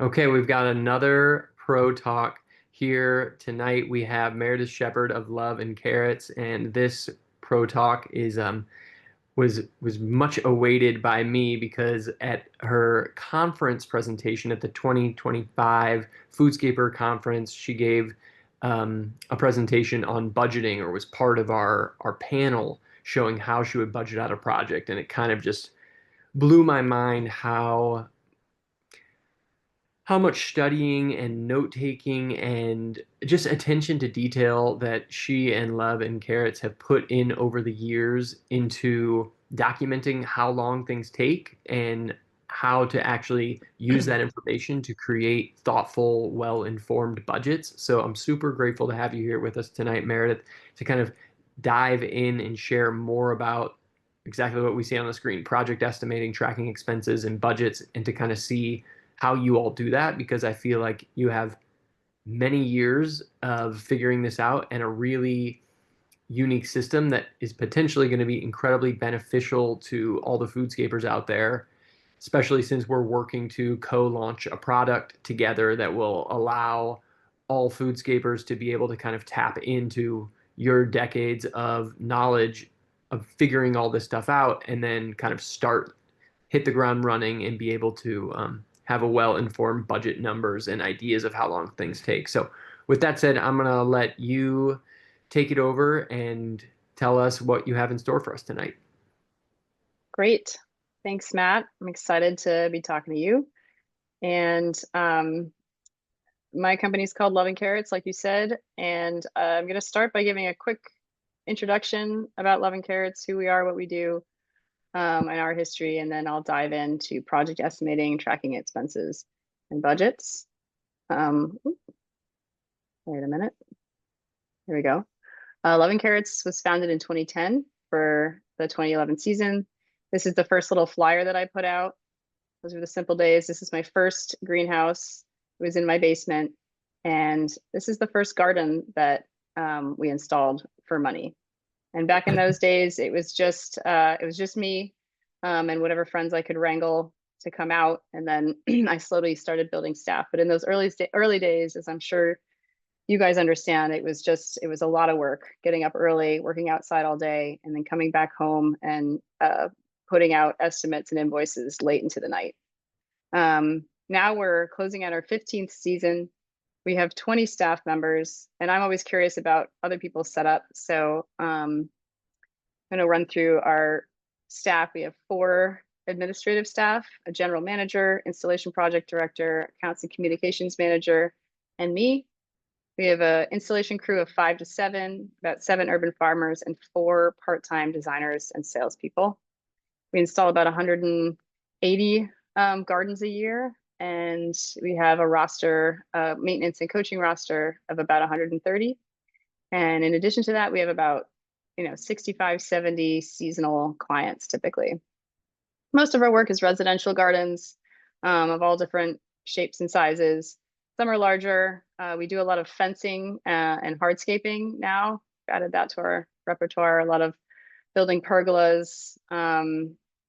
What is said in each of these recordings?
Okay, we've got another Pro Talk here tonight. We have Meredith Sheperd of Love and Carrots, and this Pro Talk is was much awaited by me because at her conference presentation at the 2025 Foodscaper conference, she gave a presentation on budgeting, or was part of our panel showing how she would budget out a project, and it kind of just blew my mind how much studying and note taking and just attention to detail that she and Love and Carrots have put in over the years into documenting how long things take and how to actually use that information to create thoughtful, well-informed budgets. So I'm super grateful to have you here with us tonight, Meredith, to kind of dive in and share more about exactly what we see on the screen, project estimating, tracking expenses and budgets, and to kind of see how you all do that, because I feel like you have many years of figuring this out and a really unique system that is potentially going to be incredibly beneficial to all the foodscapers out there, especially since we're working to co-launch a product together that will allow all foodscapers to be able to kind of tap into your decades of knowledge of figuring all this stuff out and then kind of hit the ground running and be able to have a well-informed budget numbers and ideas of how long things take. So with that said, I'm going to let you take it over and tell us what you have in store for us tonight. Great. Thanks, Matt. I'm excited to be talking to you. And my company is called Love and Carrots, like you said. And I'm going to start by giving a quick introduction about Love and Carrots, who we are, what we do, and our history. And then I'll dive into project estimating, tracking expenses, and budgets. Wait a minute. Here we go. Love and Carrots was founded in 2010 for the 2011 season. This is the first little flyer that I put out. Those were the simple days. This is my first greenhouse. It was in my basement. And this is the first garden that we installed for money. And back in those days, it was just me and whatever friends I could wrangle to come out. And then I slowly started building staff. But in those early days, as I'm sure you guys understand, it was a lot of work, getting up early, working outside all day, and then coming back home and putting out estimates and invoices late into the night. Now we're closing out our 15th season. We have 20 staff members, and I'm always curious about other people's setup. So I'm going to run through our staff. We have 4 administrative staff, a general manager, installation project director, accounts and communications manager, and me. We have an installation crew of 5 to 7, about 7 urban farmers, and 4 part-time designers and salespeople. We install about 180 gardens a year, and we have a roster, maintenance and coaching roster of about 130. And in addition to that, we have about 65, 70 seasonal clients typically. Most of our work is residential gardens of all different shapes and sizes. Some are larger. We do a lot of fencing and hardscaping now. Added that to our repertoire. A lot of building pergolas.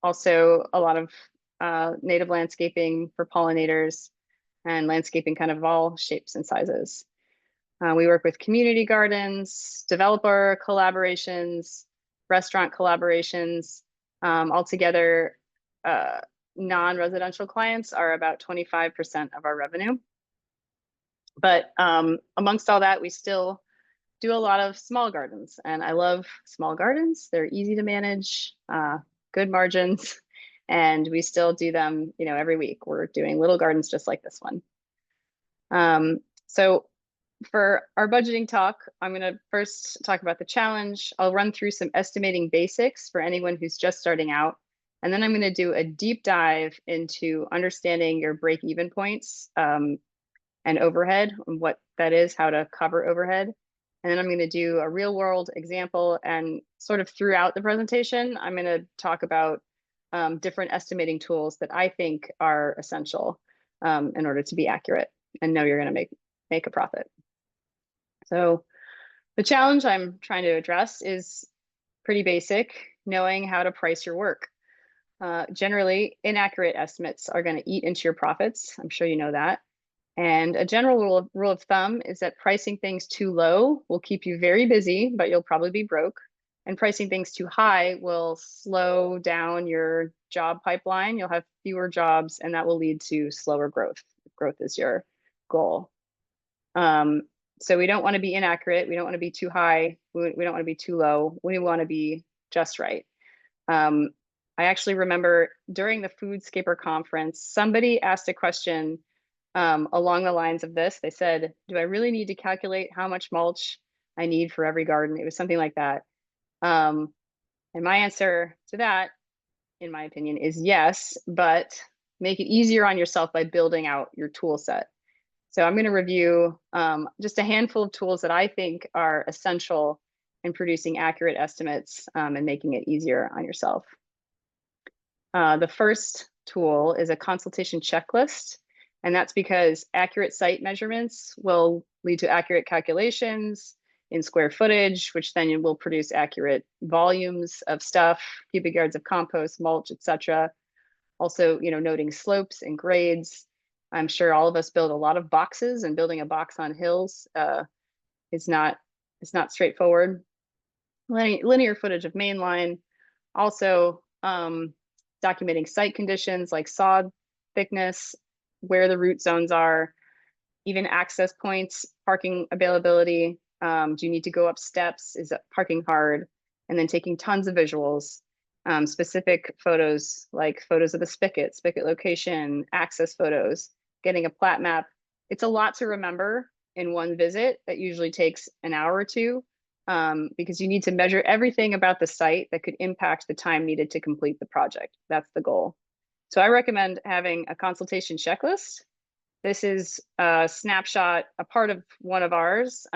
Also a lot of native landscaping for pollinators and landscaping kind of all shapes and sizes. We work with community gardens, developer collaborations, restaurant collaborations. Altogether, non-residential clients are about 25% of our revenue. But amongst all that, we still do a lot of small gardens, and I love small gardens. They're easy to manage, good margins, and we still do them, every week. We're doing little gardens just like this one. So for our budgeting talk, I'm going to first talk about the challenge. I'll run through some estimating basics for anyone who's just starting out. And then I'm going to do a deep dive into understanding your break-even points and overhead, and what that is, how to cover overhead. And then I'm going to do a real world example, and sort of throughout the presentation, I'm going to talk about different estimating tools that I think are essential in order to be accurate and know you're going to make a profit. So the challenge I'm trying to address is pretty basic, knowing how to price your work. Generally, inaccurate estimates are going to eat into your profits. I'm sure you know that. And a general rule of thumb is that pricing things too low will keep you very busy, but you'll probably be broke. And pricing things too high will slow down your job pipeline. You'll have fewer jobs, and that will lead to slower growth. Growth is your goal. Um, so we don't want to be inaccurate. We don't want to be too high. We don't want to be too low. We want to be just right. Um, I actually remember during the Foodscaper conference, somebody asked a question along the lines of this. They said, do I really need to calculate how much mulch I need for every garden? It was something like that. And my answer to that, in my opinion, is yes, but make it easier on yourself by building out your tool set. So I'm going to review just a handful of tools that I think are essential in producing accurate estimates and making it easier on yourself. The first tool is a consultation checklist, and that's because accurate site measurements will lead to accurate calculations in square footage, which then will produce accurate volumes of stuff, cubic yards of compost, mulch, etc. Also, noting slopes and grades. I'm sure all of us build a lot of boxes, and building a box on hills is not straightforward. Linear footage of mainline. Also, documenting site conditions like sod thickness, where the root zones are, even access points, parking availability. Do you need to go up steps? Is parking hard? And then taking tons of visuals, specific photos like photos of the spigot location, access photos, getting a plat map. It's a lot to remember in one visit that usually takes an hour or two because you need to measure everything about the site that could impact the time needed to complete the project. That's the goal. So I recommend having a consultation checklist. This is a snapshot, a part of one of ours.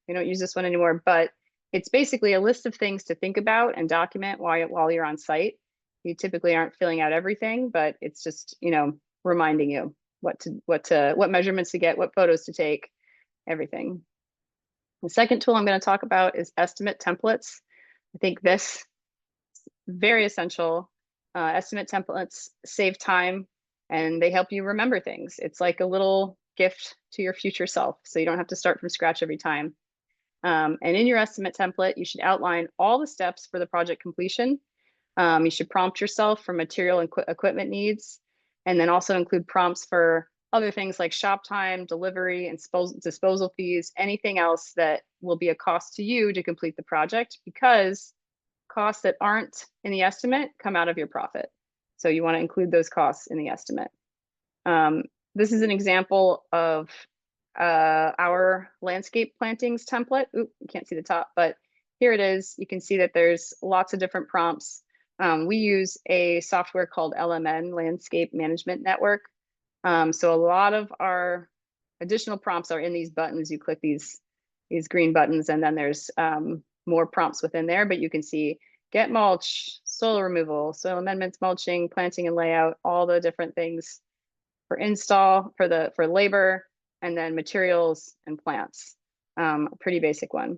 We don't use this one anymore, but it's basically a list of things to think about and document while you're on site. You typically aren't filling out everything, but it's just, reminding you what measurements to get, what photos to take, everything. The second tool I'm going to talk about is estimate templates. I think this is very essential. Estimate templates save time and they help you remember things. It's like a little gift to your future self, so you don't have to start from scratch every time. And in your estimate template, you should outline all the steps for the project completion. You should prompt yourself for material and equipment needs, and then also include prompts for other things like shop time, delivery, and disposal fees, anything else that will be a cost to you to complete the project, because costs that aren't in the estimate come out of your profit. So you want to include those costs in the estimate. This is an example of our landscape plantings template. Oop, you can't see the top, but here it is. You can see that there's lots of different prompts. We use a software called LMN, Landscape Management Network. So a lot of our additional prompts are in these buttons. You click these green buttons, and then there's more prompts within there, but you can see get mulch, soil removal, soil amendments, mulching, planting and layout, all the different things for install, for labor, and then materials and plants. A pretty basic one.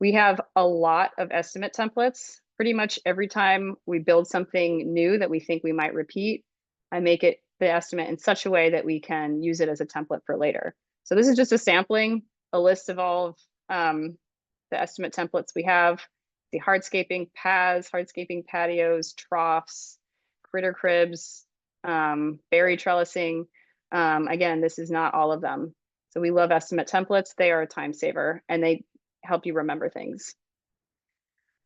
We have a lot of estimate templates. Pretty much every time we build something new that we think we might repeat, I make it the estimate in such a way that we can use it as a template for later. So this is just a sampling, a list of all of the estimate templates we have. The hardscaping paths, hardscaping patios, troughs, critter cribs, berry trellising. Again, this is not all of them. So we love estimate templates. They are a time saver and they help you remember things.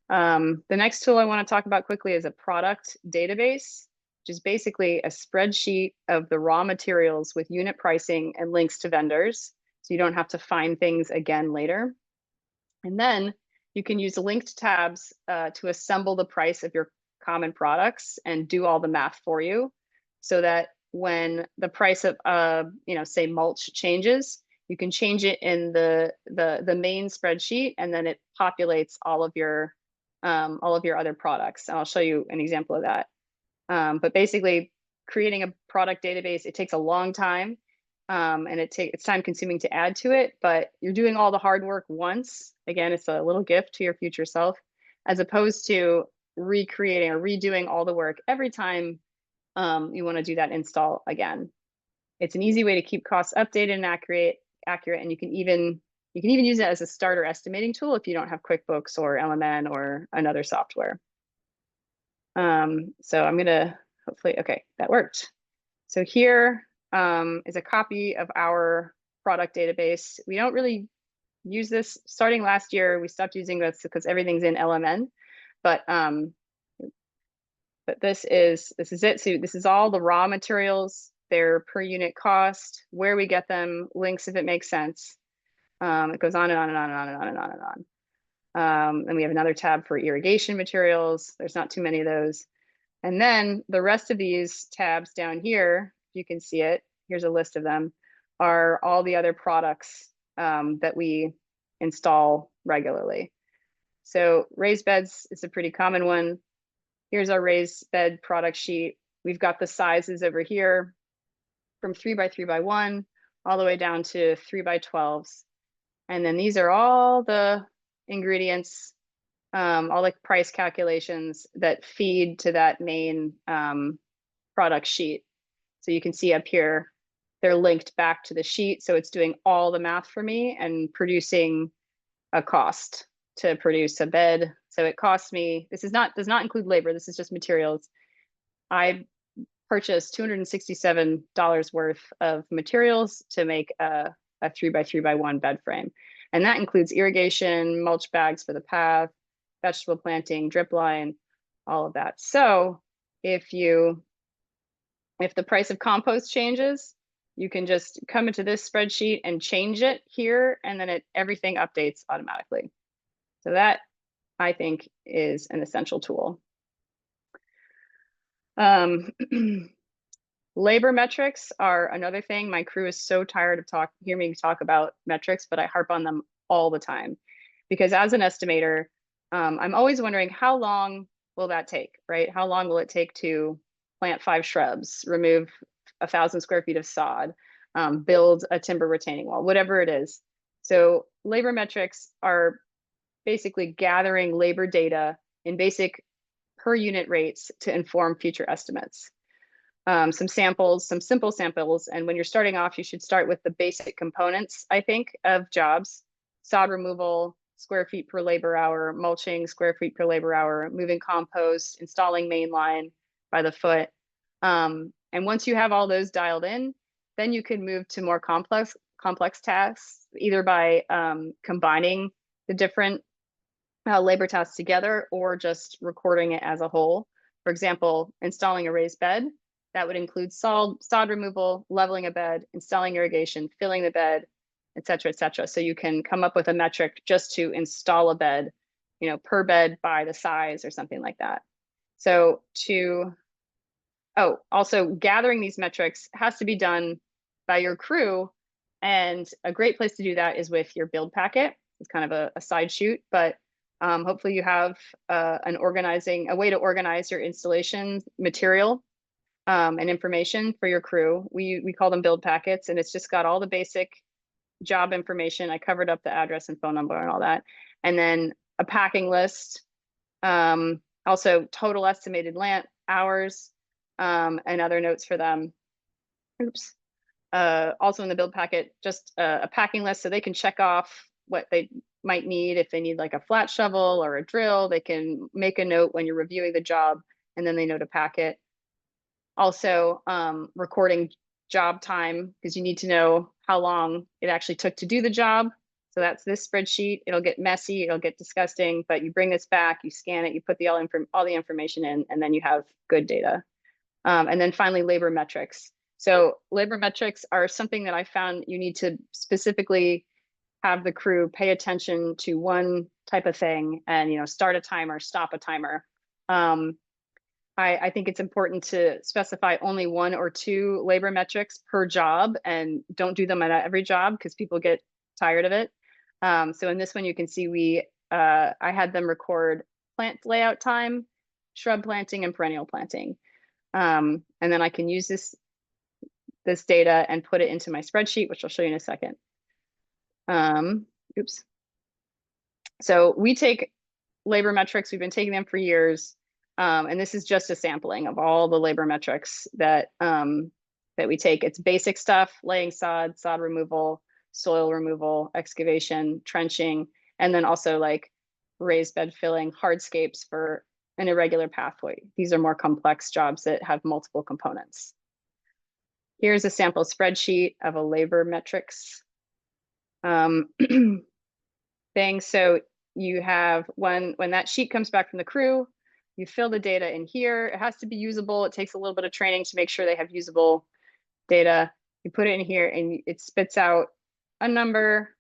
The next tool I want to talk about quickly is a product database, which is basically a spreadsheet of the raw materials with unit pricing and links to vendors. So you don't have to find things again later. And then you can use linked tabs to assemble the price of your common products and do all the math for you, so that when the price of say mulch changes, you can change it in the main spreadsheet, and then it populates all of your other products. And I'll show you an example of that. But basically, creating a product database, it takes a long time, and it's time consuming to add to it, but you're doing all the hard work once. Again, it's a little gift to your future self, as opposed to recreating or redoing all the work every time you want to do that install again. It's an easy way to keep costs updated and accurate, and you can even use it as a starter estimating tool if you don't have QuickBooks or LMN or another software. So I'm gonna hopefully, okay, that worked. So here is a copy of our product database. We don't really use this. Starting last year, we stopped using this because everything's in LMN, but this is it. So this is all the raw materials, their per unit cost, where we get them, links if it makes sense. It goes on and on and on and on and on and on and on. And we have another tab for irrigation materials. There's not too many of those. And then the rest of these tabs down here, you can see it, here's a list of them, are all the other products that we install regularly. So raised beds is a pretty common one. Here's our raised bed product sheet. We've got the sizes over here from 3x3x1 all the way down to 3x12s. And then these are all the ingredients, all the price calculations that feed to that main product sheet. So you can see up here, they're linked back to the sheet. So it's doing all the math for me and producing a cost to produce a bed. So it costs me, this does not include labor, this is just materials. I purchased $267 worth of materials to make a 3x3x1 bed frame. And that includes irrigation, mulch bags for the path, vegetable planting, drip line, all of that. So if the price of compost changes, you can just come into this spreadsheet and change it here, and then everything updates automatically. So that, I think, is an essential tool. Labor metrics are another thing. My crew is so tired of hearing me talk about metrics, but I harp on them all the time. Because as an estimator, I'm always wondering, how long will that take, right? How long will it take to plant 5 shrubs, remove 1,000 square feet of sod, build a timber retaining wall, whatever it is. So labor metrics are basically gathering labor data in basic per unit rates to inform future estimates. Some samples, some simple samples. And when you're starting off, you should start with the basic components, I think, of jobs: sod removal, square feet per labor hour, mulching, square feet per labor hour, moving compost, installing main line by the foot. And once you have all those dialed in, then you can move to more complex tasks, either by combining the different labor tasks together or just recording it as a whole. For example, installing a raised bed, that would include sod removal, leveling a bed, installing irrigation, filling the bed, et cetera, et cetera. So you can come up with a metric just to install a bed, per bed by the size or something like that. So also gathering these metrics has to be done by your crew. And a great place to do that is with your build packet. It's kind of a side shoot, but hopefully you have a way to organize your installation material and information for your crew. We call them build packets, and it's just got all the basic job information. I covered up the address and phone number and all that. And then a packing list, also total estimated hours, and other notes for them. Oops. Also in the build packet, just a packing list so they can check off what they might need. If they need like a flat shovel or a drill, they can make a note when you're reviewing the job, and then they know to pack it. Also, recording job time, because you need to know how long it actually took to do the job. So that's this spreadsheet. It'll get messy, it'll get disgusting, but you bring this back, you scan it, you put all the information in, and then you have good data. And then finally, labor metrics. So labor metrics are something that I found you need to specifically have the crew pay attention to one type of thing, and start a timer, stop a timer. I think it's important to specify only 1 or 2 labor metrics per job, and don't do them at every job because people get tired of it. So in this one, you can see I had them record plant layout time, shrub planting, and perennial planting. And then I can use this data and put it into my spreadsheet, which I'll show you in a second. Oops. So we take labor metrics. We've been taking them for years. And this is just a sampling of all the labor metrics that that we take. It's basic stuff: laying sod, sod removal, soil removal, excavation, trenching, and then also like raised bed filling, hardscapes for an irregular pathway. These are more complex jobs that have multiple components. Here's a sample spreadsheet of a labor metrics thing. So you have when that sheet comes back from the crew, you fill the data in here. It has to be usable. It takes a little bit of training to make sure they have usable data. You put it in here and it spits out a number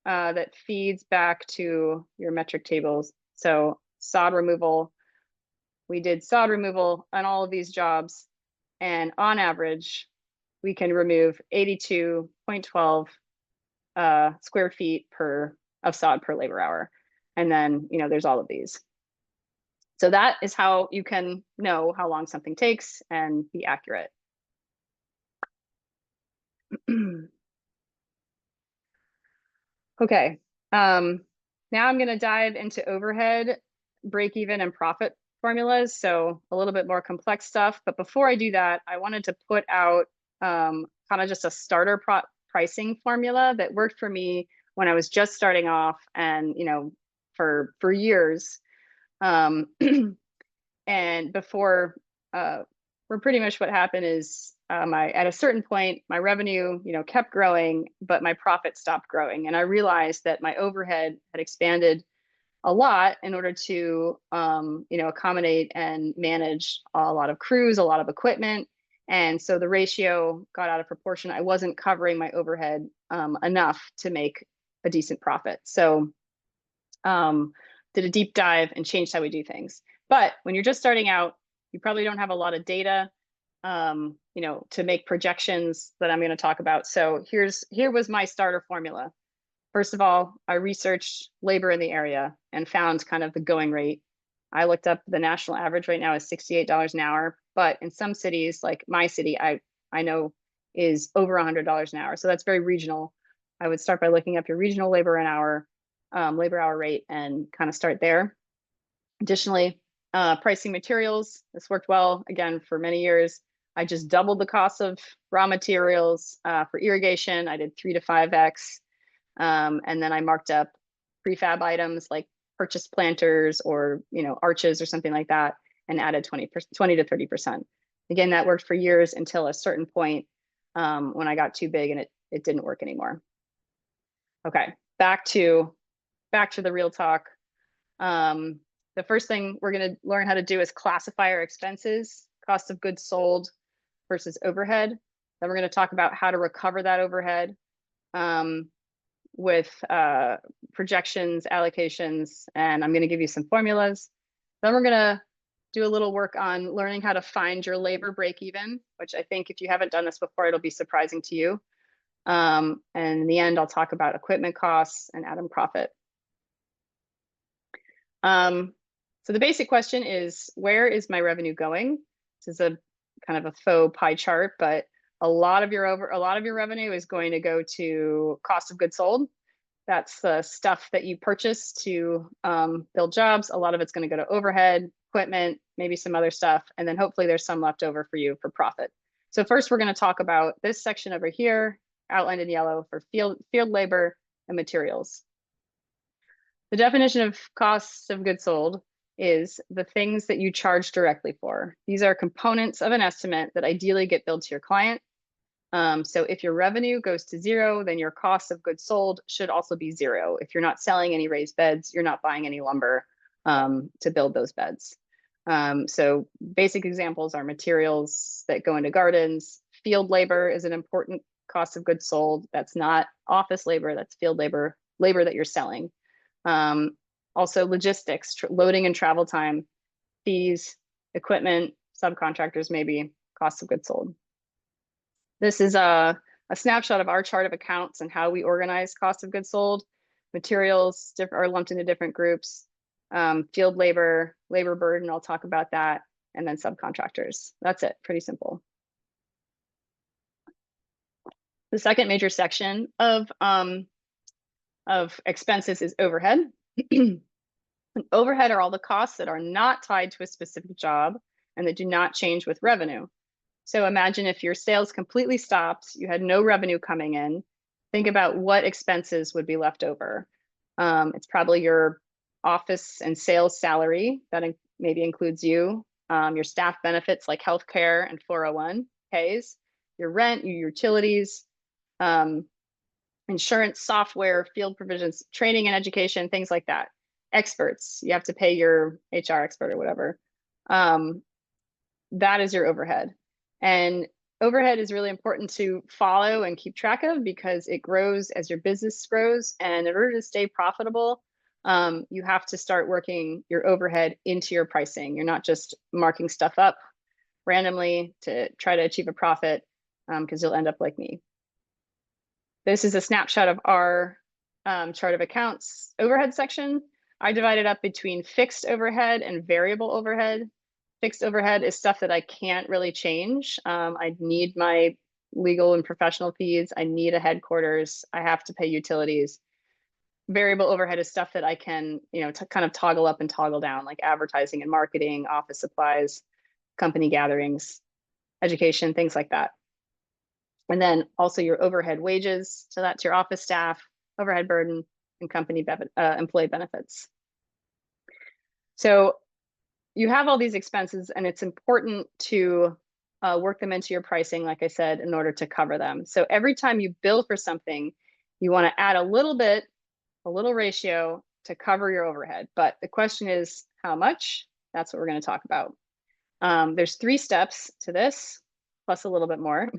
that feeds back to your metric tables. So sod removal, we did sod removal on all of these jobs, and on average, we can remove 82.12 square feet of sod per labor hour. And then, there's all of these. So that is how you can know how long something takes and be accurate. Okay, now I'm going to dive into overhead, break even, and profit formulas. So a little bit more complex stuff. But before I do that, I wanted to put out kind of just a starter pricing formula that worked for me when I was just starting off, and for years. And before, where pretty much what happened is at a certain point, my revenue, kept growing, but my profit stopped growing. And I realized that my overhead had expanded a lot in order to, accommodate and manage a lot of crews, a lot of equipment. And so the ratio got out of proportion. I wasn't covering my overhead enough to make a decent profit. So did a deep dive and changed how we do things. But when you're just starting out, you probably don't have a lot of data, to make projections that I'm going to talk about. So here was my starter formula. First of all, I researched labor in the area and found kind of the going rate. I looked up the national average right now is $68 an hour, but in some cities, like my city, I know is over $100 an hour. So that's very regional. I would start by looking up your regional labor hour rate and kind of start there. Additionally, pricing materials. This worked well, again, for many years. I just doubled the cost of raw materials for irrigation. I did 3 to 5x. And then I marked up prefab items like purchase planters or arches or something like that, and added 20 to 30%. Again, that worked for years until a certain point when I got too big and it didn't work anymore. Okay, back to the real talk. The first thing we're going to learn how to do is classify our expenses: cost of goods sold versus overhead. Then we're going to talk about how to recover that overhead with projections, allocations, and I'm going to give you some formulas. Then we're going to do a little work on learning how to find your labor break even, which I think if you haven't done this before, it'll be surprising to you. And in the end, I'll talk about equipment costs and add-in profit. So the basic question is, where is my revenue going? This is a kind of a faux pie chart, but a lot of your revenue is going to go to cost of goods sold. That's the stuff that you purchase to build jobs. A lot of it's going to go to overhead, equipment, maybe some other stuff, and then hopefully there's some left over for you for profit. So first, we're going to talk about this section over here, outlined in yellow, for field labor and materials. The definition of costs of goods sold is the things that you charge directly for. These are components of an estimate that ideally get billed to your client. So if your revenue goes to zero, then your cost of goods sold should also be zero. If you're not selling any raised beds, you're not buying any lumber to build those beds. So basic examples are materials that go into gardens. Field labor is an important cost of goods sold. That's not office labor, that's field labor that you're selling. Also logistics, loading and travel time, fees, equipment, subcontractors, maybe cost of goods sold. This is a snapshot of our chart of accounts and how we organize cost of goods sold. Materials are lumped into different groups. Field labor burden, I'll talk about that, and then subcontractors. That's it, pretty simple. The second major section of expenses is overhead. Overhead are all the costs that are not tied to a specific job and that do not change with revenue. So imagine if your sales completely stopped, you had no revenue coming in. Think about what expenses would be left over. It's probably your office and sales salary that maybe includes you, your staff benefits like healthcare and 401ks, your rent, your utilities, um, insurance, software, field provisions, training and education, things like that. Experts, you have to pay your HR expert or whatever. That is your overhead. And overhead is really important to follow and keep track of because it grows as your business grows. And in order to stay profitable, you have to start working your overhead into your pricing. You're not just marking stuff up randomly to try to achieve a profit because you'll end up like me. This is a snapshot of our chart of accounts overhead section. I divide it up between fixed overhead and variable overhead. Fixed overhead is stuff that I can't really change. I need my legal and professional fees. I need a headquarters. I have to pay utilities. Variable overhead is stuff that I can, kind of toggle up and toggle down, like advertising and marketing, office supplies, company gatherings, education, things like that. And then also your overhead wages. So that's your office staff, overhead burden, and company employee benefits. So you have all these expenses and it's important to work them into your pricing, like I said, in order to cover them. So every time you bill for something, you want to add a little ratio to cover your overhead. But the question is how much? That's what we're going to talk about. There's 3 steps to this, plus a little bit more.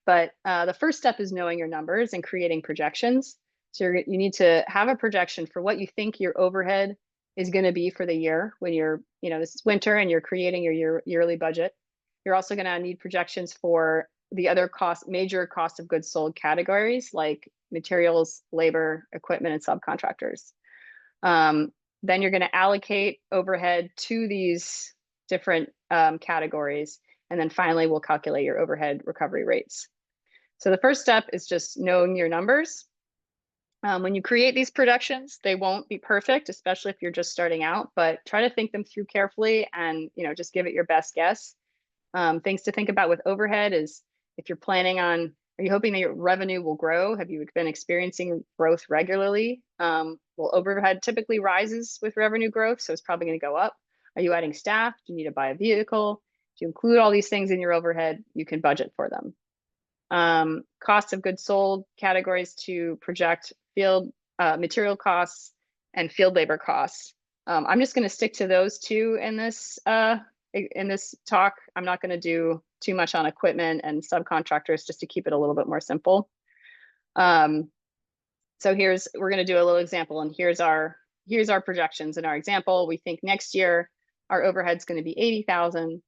But the first step is knowing your numbers and creating projections. So you need to have a projection for what you think your overhead is going to be for the year when you're, this is winter and you're creating your yearly budget. You're also going to need projections for the other major cost of goods sold categories like materials, labor, equipment, and subcontractors. Then you're going to allocate overhead to these different categories. And then finally, we'll calculate your overhead recovery rates. So the first step is just knowing your numbers. When you create these projections, they won't be perfect, especially if you're just starting out, but try to think them through carefully and, just give it your best guess. Things to think about with overhead is if you're planning on, are you hoping that your revenue will grow? Have you been experiencing growth regularly? Well, overhead typically rises with revenue growth, so it's probably going to go up. Are you adding staff? Do you need to buy a vehicle? If you include all these things in your overhead, you can budget for them. Cost of goods sold categories to project field material costs and field labor costs. I'm just going to stick to those 2 in this talk. I'm not going to do too much on equipment and subcontractors just to keep it a little bit more simple. So we're going to do a little example, and here's our projections in our example. We think next year our overhead's going to be 80,000.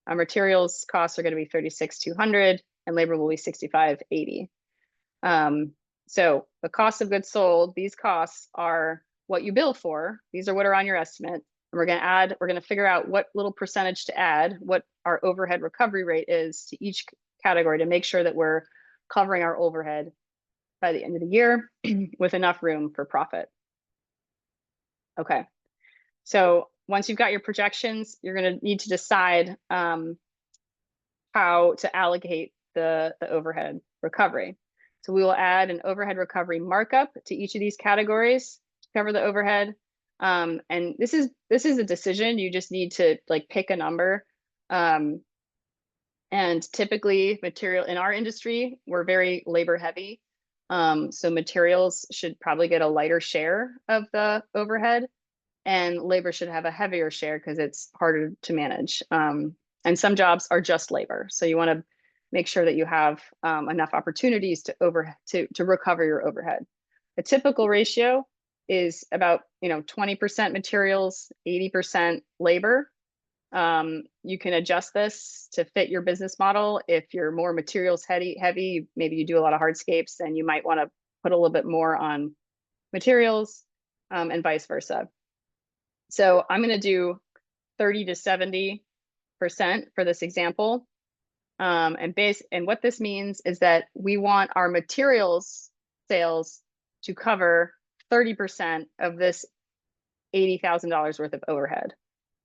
Our materials costs are going to be 36,200, and labor will be 65,80. So the cost of goods sold, these costs are what you bill for. These are what are on your estimate. And we're going to figure out what little percentage to add, what our overhead recovery rate is to each category to make sure that we're covering our overhead by the end of the year with enough room for profit. Okay. So once you've got your projections, you're going to need to decide how to allocate the overhead recovery. So we will add an overhead recovery markup to each of these categories to cover the overhead. And this is a decision. You just need to pick a number. And typically material in our industry, we're very labor heavy. So materials should probably get a lighter share of the overhead, and labor should have a heavier share because it's harder to manage. And some jobs are just labor. So you want to make sure that you have enough opportunities to recover your overhead. A typical ratio is about 20% materials, 80% labor. You can adjust this to fit your business model. If you're more materials heavy, maybe you do a lot of hardscapes, then you might want to put a little bit more on materials, and vice versa. So I'm going to do 30 to 70% for this example. And what this means is that we want our materials sales to cover 30% of this $80,000 worth of overhead.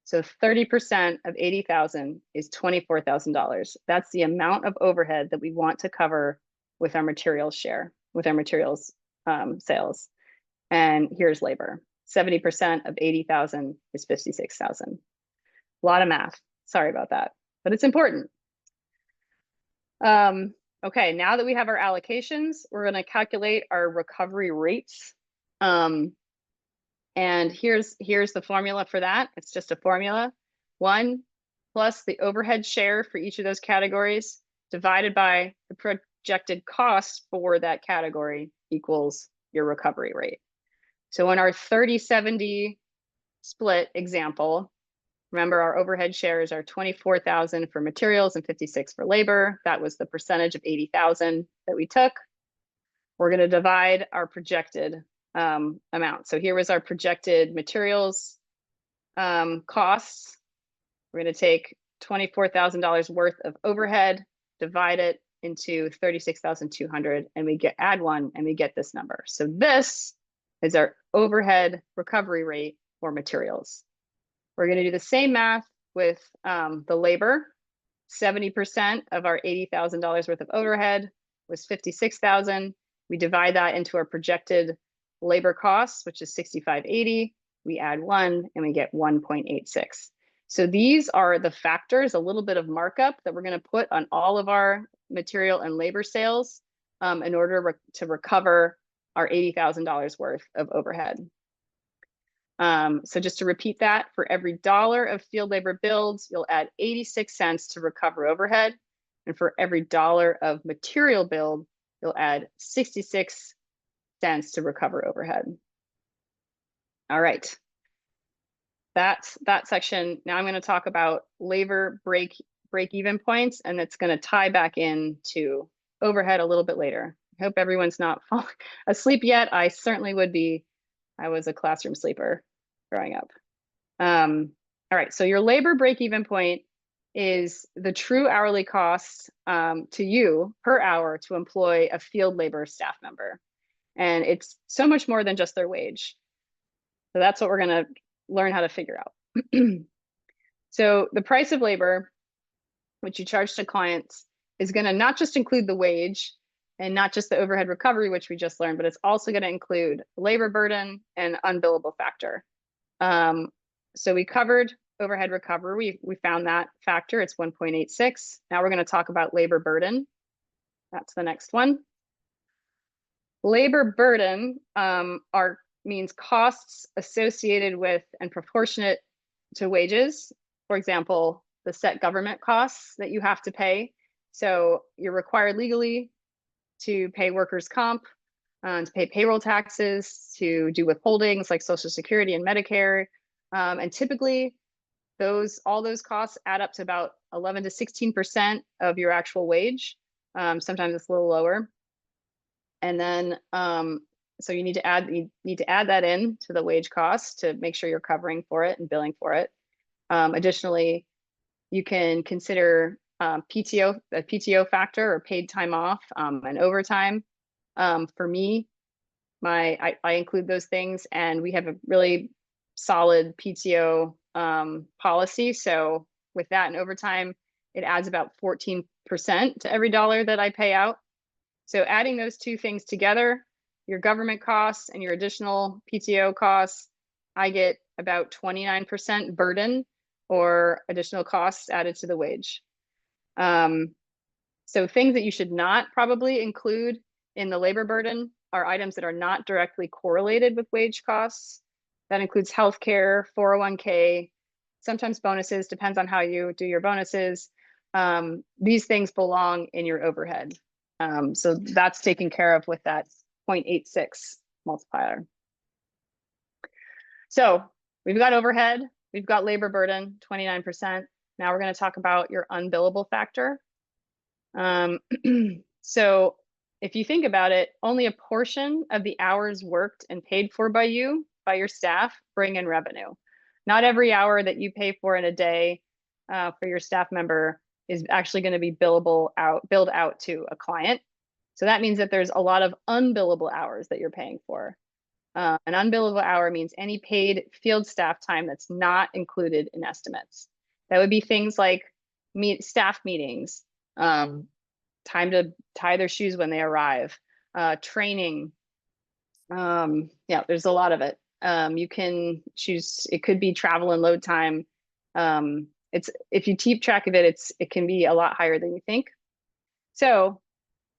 So 30% of 80,000 is $24,000. That's the amount of overhead that we want to cover with our materials share, with our materials sales. And here's labor. 70% of 80,000 is 56,000. A lot of math. Sorry about that, but it's important. Okay, now that we have our allocations, we're going to calculate our recovery rates. And here's the formula for that. It's just a formula. 1 plus the overhead share for each of those categories divided by the projected cost for that category equals your recovery rate. So in our 30-70 split example, remember our overhead shares are 24,000 for materials and 56 for labor. That was the percentage of 80,000 that we took. We're going to divide our projected amount. So here was our projected materials costs. We're going to take $24,000 worth of overhead, divide it into 36,200, and we add 1 and we get this number. So this is our overhead recovery rate for materials. We're going to do the same math with the labor. 70% of our $80,000 worth of overhead was 56,000. We divide that into our projected labor costs, which is 6580. We add 1 and we get 1.86. So these are the factors, a little bit of markup that we're going to put on all of our material and labor sales in order to recover our $80,000 worth of overhead. So just to repeat that, for every $1 of field labor builds, you'll add 86 cents to recover overhead. And for every $1 of material build, you'll add 66 cents to recover overhead. All right. That's that section. Now I'm going to talk about labor break-even points, and it's going to tie back into overhead a little bit later. I hope everyone's not falling asleep yet. I certainly would be. I was a classroom sleeper growing up. All right, so your labor break-even point is the true hourly cost to you per hour to employ a field labor staff member. And it's so much more than just their wage. So that's what we're going to learn how to figure out. So the price of labor, which you charge to clients, is going to not just include the wage and not just the overhead recovery, which we just learned, but it's also going to include labor burden and unbillable factor. So we covered overhead recovery. We found that factor. It's 1.86. Now we're going to talk about labor burden. That's the next one. Labor burden means costs associated with and proportionate to wages. For example, the set government costs that you have to pay. So you're required legally to pay workers' comp, to pay payroll taxes, to do withholdings like Social Security and Medicare. And typically, all those costs add up to about 11 to 16% of your actual wage. Sometimes it's a little lower. And then, so you need to add that in to the wage costs to make sure you're covering for it and billing for it. Additionally, you can consider a PTO factor or paid time off and overtime. For me, I include those things, and we have a really solid PTO policy. So with that and overtime, it adds about 14% to every dollar that I pay out. So adding those two things together, your government costs and your additional PTO costs, I get about 29% burden or additional costs added to the wage. So things that you should not probably include in the labor burden are items that are not directly correlated with wage costs. That includes healthcare, 401k, sometimes bonuses, depends on how you do your bonuses. These things belong in your overhead. So that's taken care of with that 0.86 multiplier. So we've got overhead, we've got labor burden, 29%. Now we're going to talk about your unbillable factor. So if you think about it, only a portion of the hours worked and paid for by your staff, bring in revenue. Not every hour that you pay for in a day for your staff member is actually going to be billed out to a client. So that means that there's a lot of unbillable hours that you're paying for. An unbillable hour means any paid field staff time that's not included in estimates. That would be things like staff meetings, time to tie their shoes when they arrive, training. Yeah, there's a lot of it. You can choose, it could be travel and load time. If you keep track of it, it can be a lot higher than you think. So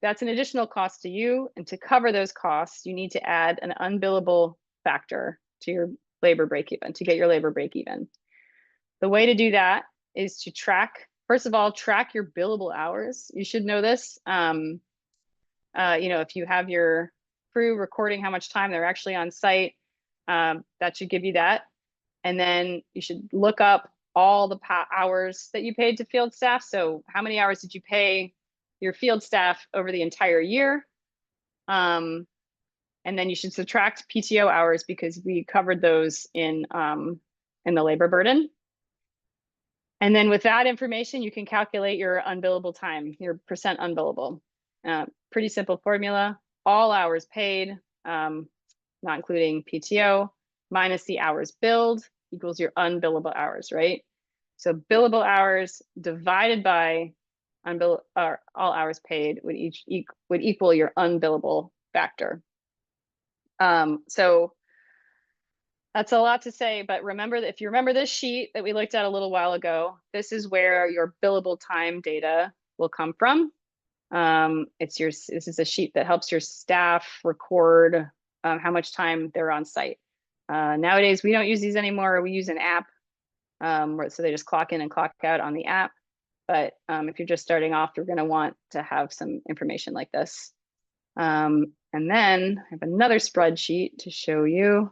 that's an additional cost to you. And to cover those costs, you need to add an unbillable factor to your labor break even, to get your labor break even. The way to do that is to first of all, track your billable hours. You should know this. If you have your crew recording how much time they're actually on site, that should give you that. And then you should look up all the hours that you paid to field staff. So how many hours did you pay your field staff over the entire year? And then you should subtract PTO hours because we covered those in the labor burden. And then with that information, you can calculate your unbillable time, your percent unbillable. Pretty simple formula. All hours paid, not including PTO, minus the hours billed equals your unbillable hours, right? So billable hours divided by all hours paid would equal your unbillable factor. So that's a lot to say, but remember that if you remember this sheet that we looked at a little while ago, this is where your billable time data will come from. This is a sheet that helps your staff record how much time they're on site. Nowadays, we don't use these anymore. We use an app, so they just clock in and clock out on the app. But if you're just starting off, you're going to want to have some information like this. And then I have another spreadsheet to show you.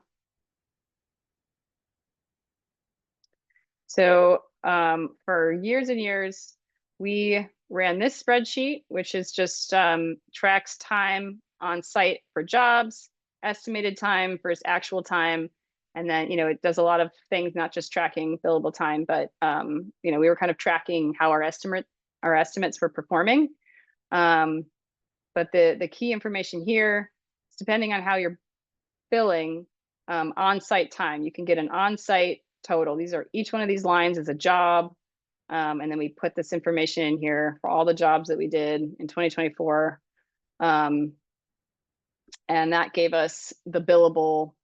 So for years and years, we ran this spreadsheet, which is just tracks time on site for jobs, estimated time versus actual time. And then, it does a lot of things, not just tracking billable time, but, we were kind of tracking how our estimates were performing. But the key information here is depending on how you're billing on-site time, you can get an on-site total. Each one of these lines is a job. And then we put this information in here for all the jobs that we did in 2024. And that gave us the total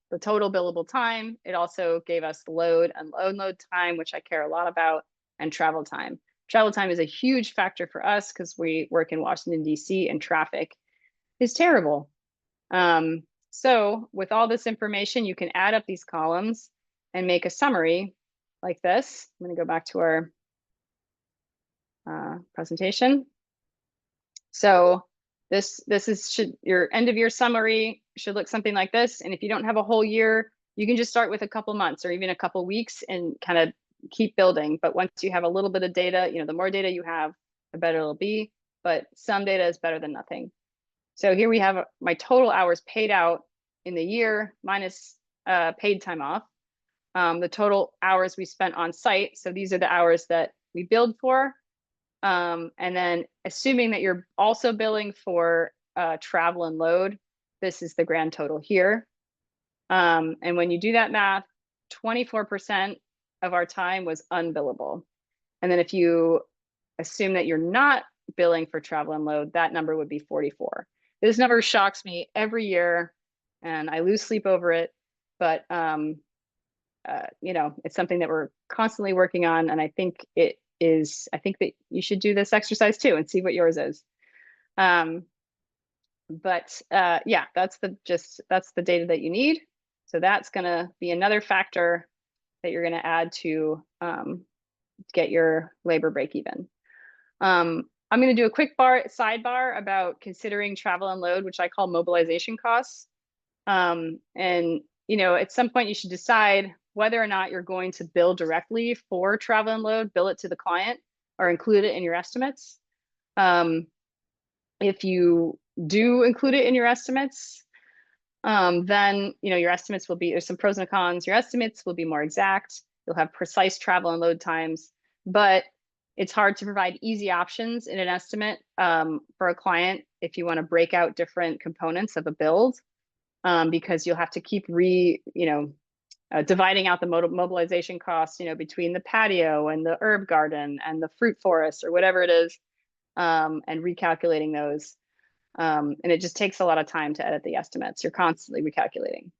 billable time. It also gave us load and unload time, which I care a lot about, and travel time. Travel time is a huge factor for us because we work in Washington, D.C. and traffic is terrible. So with all this information, you can add up these columns and make a summary like this. I'm going to go back to our presentation. So your end of year summary should look something like this. And if you don't have a whole year, you can just start with a couple months or even a couple weeks and kind of keep building. But once you have a little bit of data, the more data you have, the better it'll be. But some data is better than nothing. So here we have my total hours paid out in the year minus paid time off. The total hours we spent on site. So these are the hours that we billed for. And then assuming that you're also billing for travel and load, this is the grand total here. And when you do that math, 24% of our time was unbillable. And then if you assume that you're not billing for travel and load, that number would be 44. This number shocks me every year and I lose sleep over it, but it's something that we're constantly working on. And I think that you should do this exercise too and see what yours is. Yeah, that's the data that you need. So that's gonna be another factor that you're gonna add to get your labor break even. I'm going to do a quick sidebar about considering travel and load, which I call mobilization costs. And, at some point you should decide whether or not you're going to bill directly for travel and load, bill it to the client, or include it in your estimates. If you do include it in your estimates, then, your estimates there's some pros and cons. Your estimates will be more exact. You'll have precise travel and load times, but it's hard to provide easy options in an estimate for a client if you want to break out different components of a build. because you'll have to keep dividing out the mobilization costs, between the patio and the herb garden and the fruit forest or whatever it is, and recalculating those. And it just takes a lot of time to edit the estimates. You're constantly recalculating.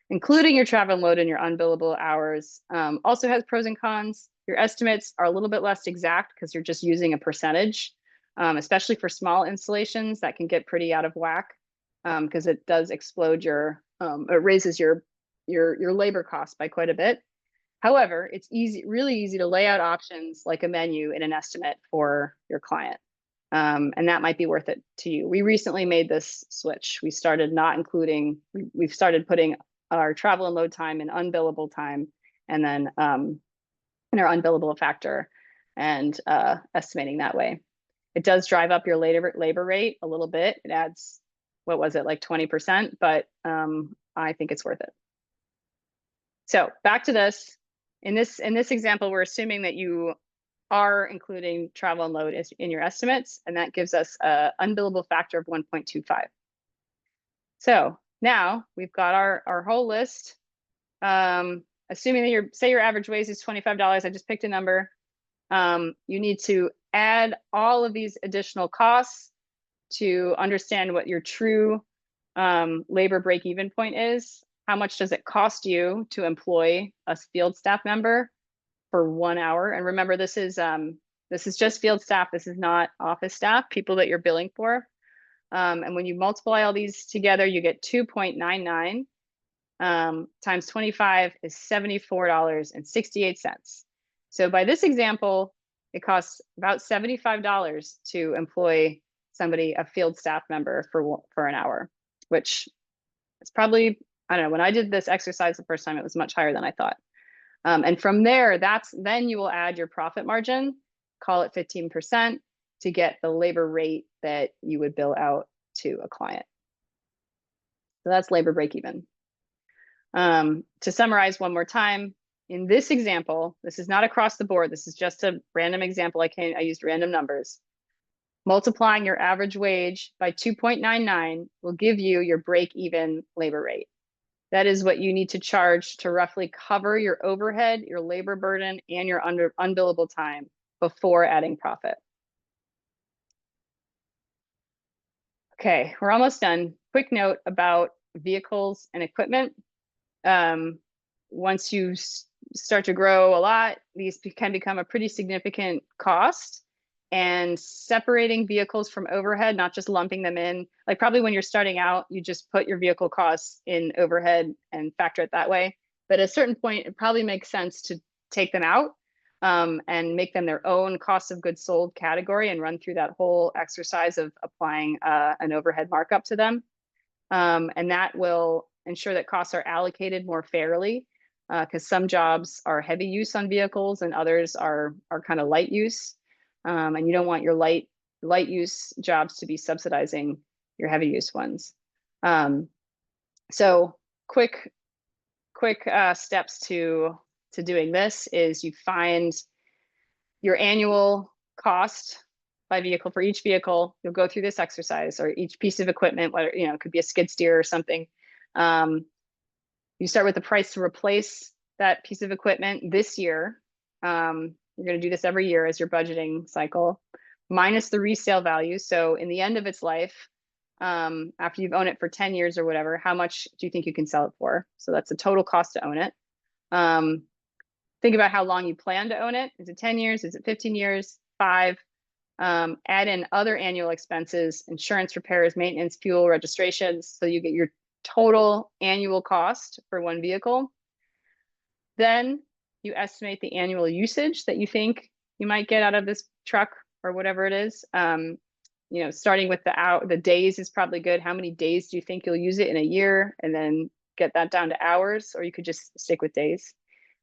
Including your travel load and your unbillable hours also has pros and cons. Your estimates are a little bit less exact because you're just using a percentage, especially for small installations that can get pretty out of whack because it does explode it raises your labor cost by quite a bit. However, it's really easy to lay out options like a menu in an estimate for your client. And that might be worth it to you. We recently made this switch. We've started putting our travel and load time and unbillable time, and then in our unbillable factor, and estimating that way. It does drive up your labor rate a little bit. It adds, what was it, like 20%, but I think it's worth it. So back to this. In this example, we're assuming that you are including travel and load in your estimates, and that gives us an unbillable factor of 1.25. So now we've got our whole list. Assuming that say your average wage is $25, I just picked a number. You need to add all of these additional costs to understand what your true labor break-even point is. How much does it cost you to employ a field staff member for 1 hour? And remember, this is just field staff. This is not office staff, people that you're billing for. And when you multiply all these together, you get 2.99 times 25 is $74.68. So by this example, it costs about $75 to employ somebody, a field staff member for an hour, which is probably, I don't know, when I did this exercise the first time, it was much higher than I thought. And from there, then you will add your profit margin, call it 15%, to get the labor rate that you would bill out to a client. So that's labor break even. To summarize one more time, in this example, this is not across the board. This is just a random example. I used random numbers. Multiplying your average wage by 2.99 will give you your break even labor rate. That is what you need to charge to roughly cover your overhead, your labor burden, and your unbillable time before adding profit. Okay, we're almost done. Quick note about vehicles and equipment. Once you start to grow a lot, these can become a pretty significant cost. And separating vehicles from overhead, not just lumping them in, like probably when you're starting out, you just put your vehicle costs in overhead and factor it that way. But at a certain point, it probably makes sense to take them out and make them their own cost of goods sold category and run through that whole exercise of applying an overhead markup to them. And that will ensure that costs are allocated more fairly, because some jobs are heavy use on vehicles and others are kind of light use. And you don't want your light use jobs to be subsidizing your heavy use ones. So quick steps to doing this is you find your annual cost by vehicle for each vehicle. You'll go through this exercise, or each piece of equipment, whether it could be a skid steer or something. You start with the price to replace that piece of equipment this year. You're going to do this every year as your budgeting cycle, minus the resale value. So in the end of its life, after you've owned it for 10 years or whatever, how much do you think you can sell it for? So that's the total cost to own it. Think about how long you plan to own it. Is it 10 years? Is it 15 years? 5? Add in other annual expenses, insurance, repairs, maintenance, fuel, registrations. So you get your total annual cost for one vehicle. Then you estimate the annual usage that you think you might get out of this truck or whatever it is. Starting with the days is probably good. How many days do you think you'll use it in a year? And then get that down to hours, or you could just stick with days.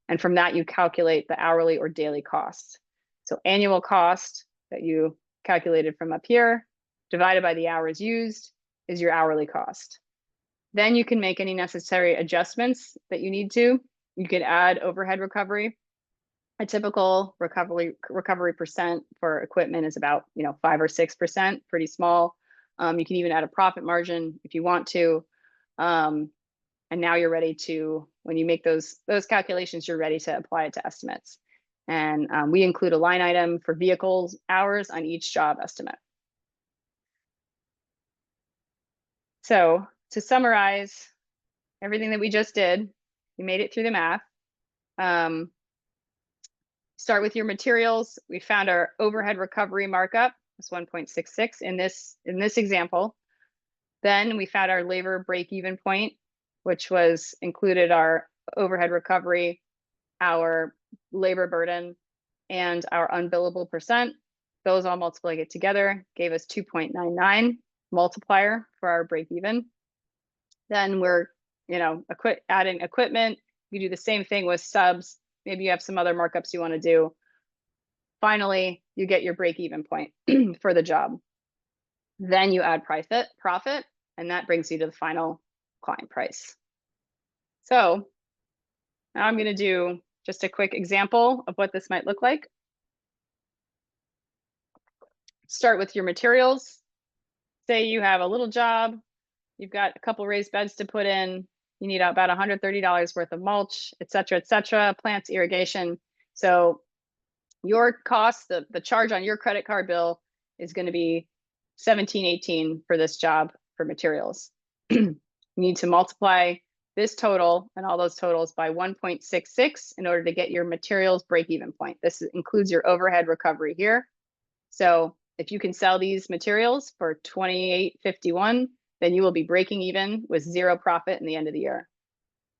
And from that, you calculate the hourly or daily cost. So annual cost that you calculated from up here, divided by the hours used, is your hourly cost. Then you can make any necessary adjustments that you need to. You could add overhead recovery. A typical recovery percent for equipment is about 5 or 6%, pretty small. You can even add a profit margin if you want to. And now you're ready to, when you make those calculations, you're ready to apply it to estimates. And we include a line item for vehicles hours on each job estimate. So to summarize everything that we just did, we made it through the math. Start with your materials. We found our overhead recovery markup was 1.66 in this example. Then we found our labor break-even point, which was included our overhead recovery, our labor burden, and our unbillable percent. Those all multiplied it together, gave us 2.99 multiplier for our break-even. Then we're, adding equipment. You do the same thing with subs. Maybe you have some other markups you want to do. Finally, you get your break-even point for the job. Then you add profit, and that brings you to the final client price. So now I'm going to do just a quick example of what this might look like. Start with your materials. Say you have a little job, you've got a couple raised beds to put in, you need about $130 worth of mulch, et cetera, plants, irrigation. So your cost, the charge on your credit card bill is going to be $17.18 for this job for materials. You need to multiply this total and all those totals by 1.66 in order to get your materials break-even point. This includes your overhead recovery here. So if you can sell these materials for $28.51, then you will be breaking even with zero profit in the end of the year.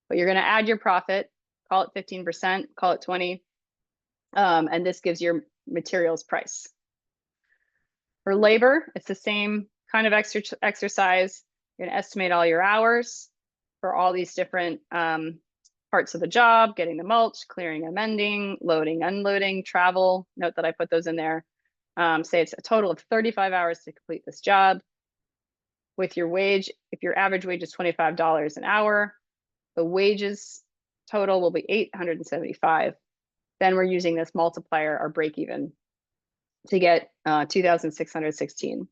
But you're going to add your profit, call it 15%, call it 20, and this gives your materials price. For labor, it's the same kind of exercise. You're going to estimate all your hours for all these different parts of the job, getting the mulch, clearing and mending, loading, unloading, travel. Note that I put those in there. Say it's a total of 35 hours to complete this job. With your wage, if your average wage is $25 an hour, the wages total will be $875. Then we're using this multiplier, our break even, to get 2,616.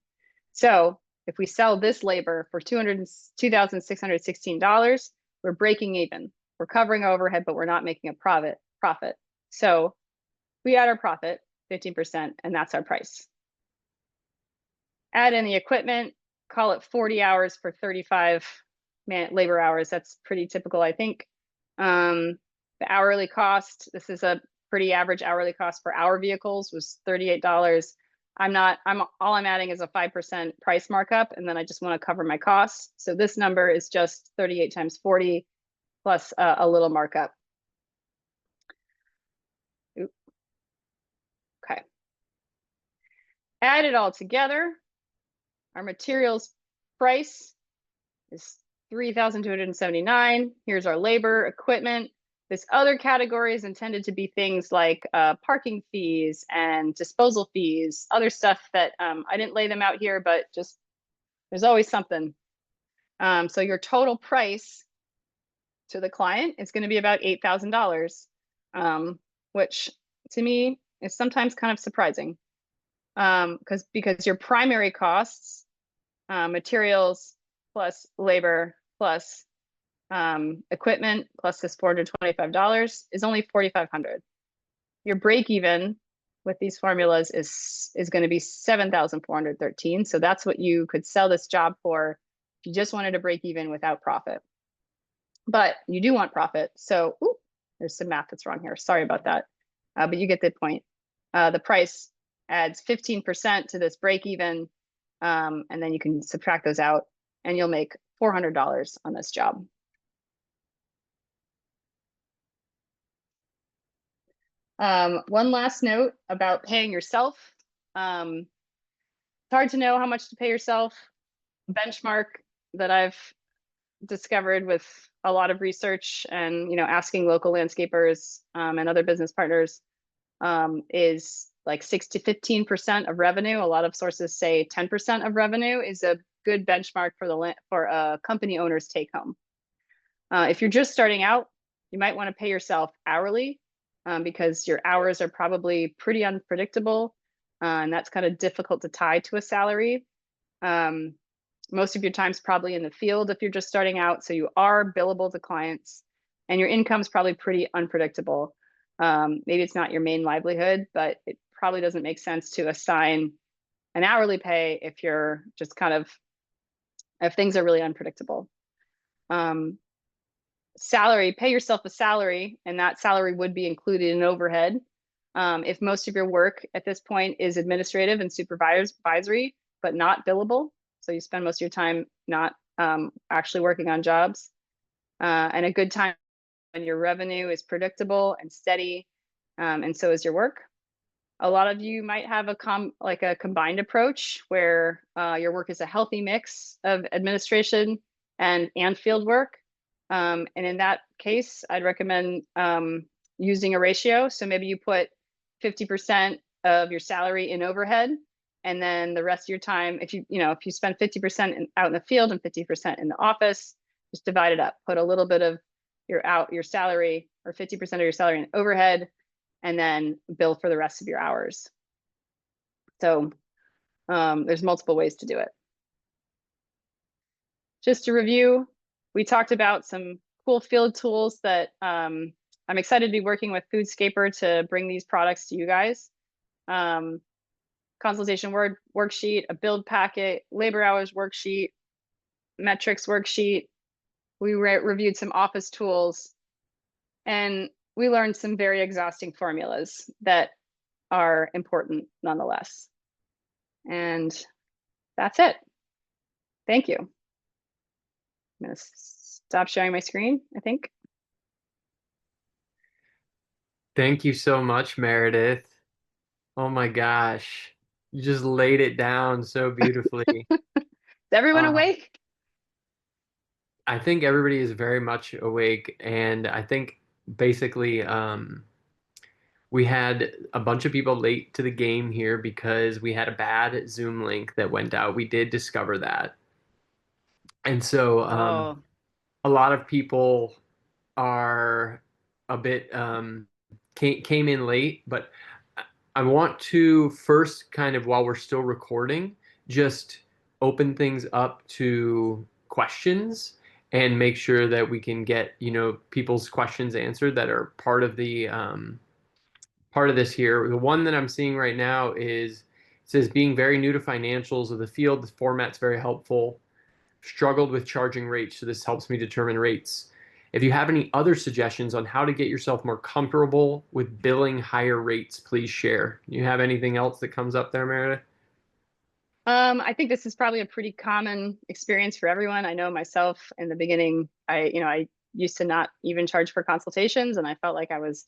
So if we sell this labor for $2,616, we're breaking even. We're covering overhead, but we're not making a profit. So we add our profit, 15%, and that's our price. Add in the equipment, call it 40 hours for 35 labor hours. That's pretty typical, I think. The hourly cost, this is a pretty average hourly cost for our vehicles, was $38. All I'm adding is a 5% price markup, and then I just want to cover my costs. So this number is just 38 times 40 plus a little markup. Oop. Okay. Add it all together. Our materials price is $3,279. Here's our labor, equipment. This other category is intended to be things like parking fees and disposal fees, other stuff that I didn't lay them out here, but just there's always something. So your total price to the client is going to be about $8,000, which to me is sometimes kind of surprising because your primary costs, materials plus labor plus equipment plus this $425 is only $4,500. Your break even with these formulas is going to be $7,413. So that's what you could sell this job for if you just wanted to break even without profit. But you do want profit. So there's some math that's wrong here. Sorry about that. But you get the point. The price adds 15% to this break even. And then you can subtract those out and you'll make $400 on this job. One last note about paying yourself. It's hard to know how much to pay yourself. Benchmark that I've discovered with a lot of research and asking local landscapers and other business partners is like 6 to 15% of revenue. A lot of sources say 10% of revenue is a good benchmark for a company owner's take home. If you're just starting out, you might want to pay yourself hourly because your hours are probably pretty unpredictable and that's kind of difficult to tie to a salary. Most of your time's probably in the field if you're just starting out, so you are billable to clients, and your income's probably pretty unpredictable. Maybe it's not your main livelihood, but it probably doesn't make sense to assign an hourly pay if you're just kind of, if things are really unpredictable. Um, Salary, pay yourself a salary, and that salary would be included in overhead. If most of your work at this point is administrative and supervisory, but not billable, so you spend most of your time not actually working on jobs, and a good time when your revenue is predictable and steady, and so is your work. A lot of you might have a combined approach where your work is a healthy mix of administration and field work. And in that case, I'd recommend using a ratio. So maybe you put 50% of your salary in overhead, and then the rest of your time, if you spend 50% out in the field and 50% in the office, just divide it up. Put a little bit of your salary, or 50% of your salary in overhead, and then bill for the rest of your hours. So there's multiple ways to do it. Just to review, we talked about some cool field tools that I'm excited to be working with Foodscaper to bring these products to you guys. Consultation word worksheet, a build packet, labor hours worksheet, metrics worksheet. We reviewed some office tools, and we learned some very exhausting formulas that are important nonetheless. And that's it. Thank you. I'm going to stop sharing my screen, I think. Thank you so much, Meredith. Oh my gosh. You just laid it down so beautifully. Is everyone Uh, awake? I think everybody is very much awake, and I think basically we had a bunch of people late to the game here because we had a bad Zoom link that went out. We did discover that. And so Oh, a lot of people are a bit came in late, but I want to first kind of while we're still recording, just open things up to questions and make sure that we can get, people's questions answered that are part of this here. The one that I'm seeing right now says being very new to financials of the field, the format's very helpful. Struggled with charging rates, so this helps me determine rates. If you have any other suggestions on how to get yourself more comfortable with billing higher rates, please share. You have anything else that comes up there, Meredith? I think this is probably a pretty common experience for everyone. I know myself in the beginning, I used to not even charge for consultations, and I felt like I was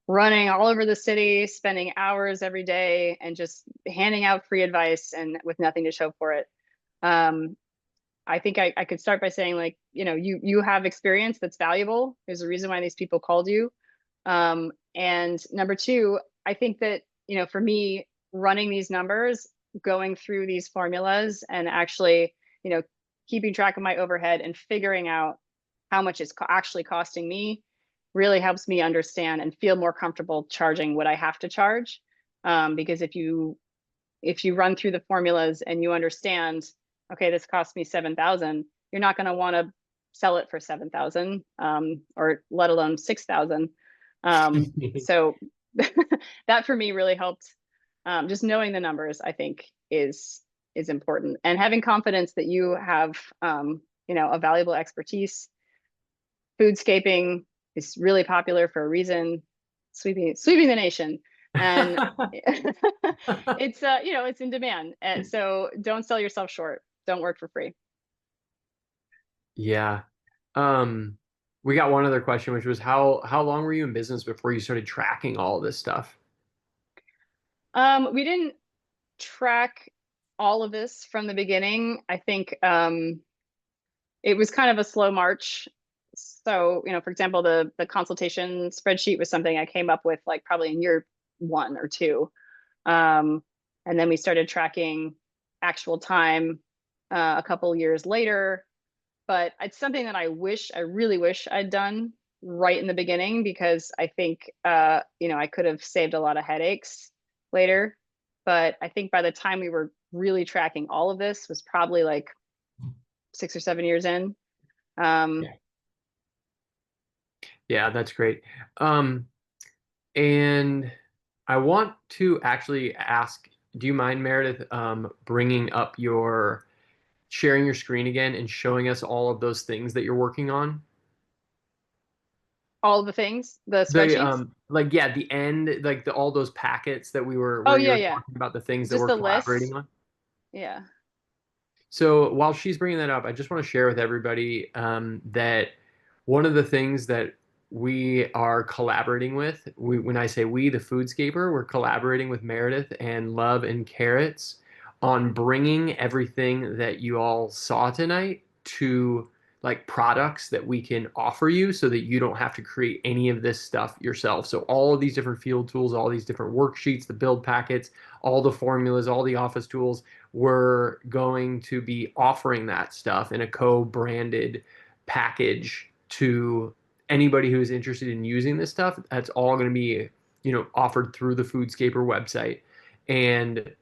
running all over the city, spending hours every day, and just handing out free advice and with nothing to show for it. I think I could start by saying, like, you have experience that's valuable. There's a reason why these people called you. And number two, I think that, for me, running these numbers, going through these formulas, and actually, keeping track of my overhead and figuring out how much it's actually costing me really helps me understand and feel more comfortable charging what I have to charge. Because if you run through the formulas and you understand, okay, this cost me 7,000, you're not going to want to sell it for 7,000, or let alone 6,000. So that for me really helped. Just knowing the numbers, I think, is important, and having confidence that you have, a valuable expertise. Foodscaping is really popular for a reason, sweeping the nation, and it's in demand. And so don't sell yourself short. Don't work for free. Yeah. Um, we got one other question, which was how long were you in business before you started tracking all of this stuff? We didn't track all of this from the beginning. I think it was kind of a slow march. So, for example, the consultation spreadsheet was something I came up with like probably in year 1 or 2. And then we started tracking actual time a couple years later. But it's something that I really wish I'd done right in the beginning, because I think, I could have saved a lot of headaches later. But I think by the time we were really tracking all of this was probably like 6 or 7 years in. Um, Yeah. Yeah, that's great. Um, and I want to actually ask, do you mind, Meredith, bringing up sharing your screen again and showing us all of those things that you're working on? all of the things, the The spreadsheets. like yeah, the end, like all those packets that we were Oh where you yeah, were yeah. talking about the things that Just we're the list. collaborating on. Yeah. So while she's bringing that up, I just want to share with everybody that one of the things that we are collaborating with, when I say we, the Foodscaper, we're collaborating with Meredith and Love and Carrots on bringing everything that you all saw tonight to like products that we can offer you so that you don't have to create any of this stuff yourself. So all of these different field tools, all these different worksheets, the build packets, all the formulas, all the office tools, we're going to be offering that stuff in a co-branded package to anybody who is interested in using this stuff. That's all going to be, offered through the Foodscaper website. And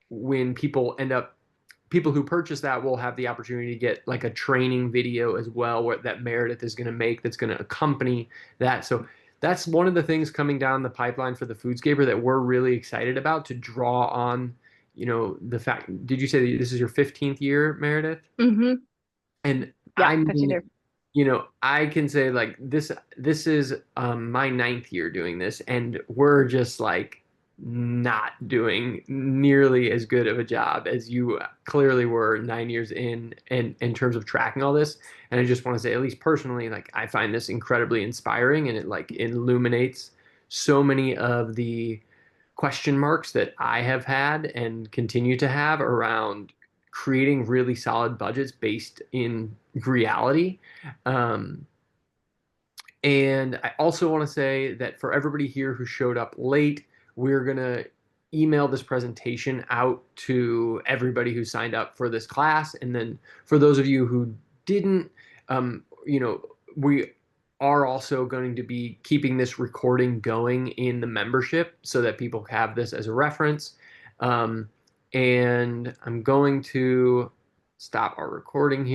when people who purchase that will have the opportunity to get like a training video as well that Meredith is going to make that's going to accompany that. So that's one of the things coming down the pipeline for the Foodscaper that we're really excited about to draw on, the fact. Did you say that this is your 15th year, Meredith? Mm-hmm. And Yeah, I 15 years. mean, I can say like this is my ninth year doing this, and we're just like not doing nearly as good of a job as you clearly were 9 years in terms of tracking all this. And I just want to say, at least personally, like I find this incredibly inspiring, and it like illuminates so many of the question marks that I have had and continue to have around creating really solid budgets based in reality. Um, and I also want to say that for everybody here who showed up late, we're going to email this presentation out to everybody who signed up for this class. And then for those of you who didn't, we are also going to be keeping this recording going in the membership so that people have this as a reference. Um, and I'm going to stop our recording here.